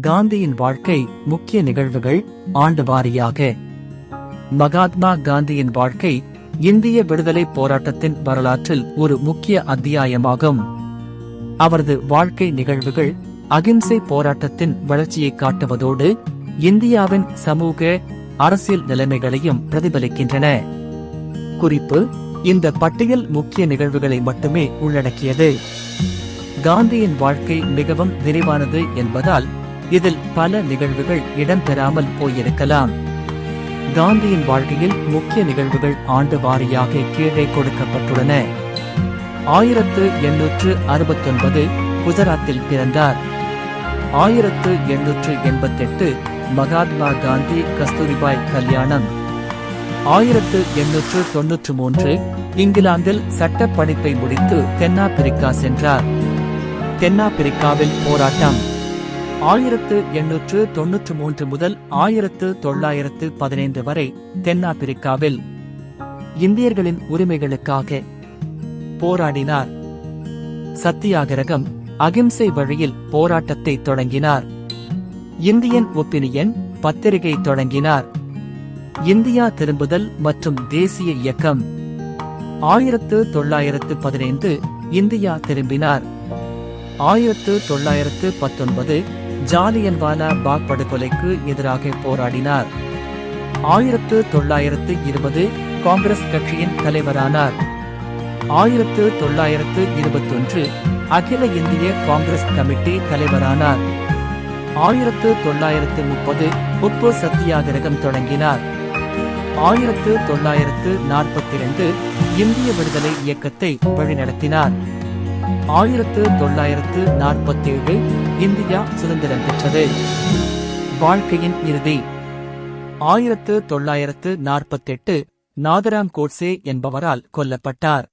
காந்தியின் வாழ்க்கை முக்கிய நிகழ்வுகள் ஆண்டு வாரியாக. மகாத்மா காந்தியின் வாழ்க்கை இந்திய விடுதலை போராட்டத்தின் வரலாற்றில் ஒரு முக்கிய அத்தியாயமாகும். அவரது வாழ்க்கை நிகழ்வுகள் அகிம்சை போராட்டத்தின் வளர்ச்சியை காட்டுவதோடு இந்தியாவின் சமூக அரசியல் நிலைமைகளையும் பிரதிபலிக்கின்றன. குறிப்பு: இந்த பட்டியல் முக்கிய நிகழ்வுகளை மட்டுமே உள்ளடக்கியது. காந்தியின் வாழ்க்கை மிகவும் விரிவானது என்பதால் இதில் பல நிகழ்வுகள் இடம்பெறாமல் போயிருக்கலாம். காந்தியின் வாழ்க்கையில் முக்கிய நிகழ்வுகள் ஆண்டு வாரியாக கீழே கொடுக்கப்பட்டுள்ளன. 1869 குஜராத்தில் பிறந்தார். 1888 மகாத்மா காந்தி கஸ்தூரிபாய் கல்யாணம். 1893 இங்கிலாந்தில் சட்ட படிப்பை முடித்து தென்னாப்பிரிக்கா சென்றார். தென்னாப்பிரிக்காவில் போராட்டம். 1893 முதல் 1915 வரை தென்னாப்பிரிக்காவில் இந்தியர்களின் உரிமைகளுக்காக போராடினார். சத்தியாகிரகம், அகிம்சை வழியில் போராட்டத்தை தொடங்கினார். இந்தியன் ஒப்பீனியன் பத்திரிகை தொடங்கினார். இந்தியா திரும்புதல் மற்றும் தேசிய இயக்கம். 1915 இந்தியா திரும்பினார். 1919 ஜாலியன்வாலா பாக் படுகொலைக்கு எதிராக போராடினார். 1920 காங்கிரஸ் கட்சியின் தலைவரானார். 1921 அகில இந்திய காங்கிரஸ் கமிட்டி தலைவரானார். 1930 உப்பு சத்தியாகிரகம் தொடங்கினார். 1942 இந்திய விடுதலை இயக்கத்தை வழிநடத்தினார். 1947 இந்தியா சுதந்திரம் பெற்றது. வாழ்க்கையின் இறுதி. 1948 நாதராம் கோட்சே என்பவரால் கொல்லப்பட்டார்.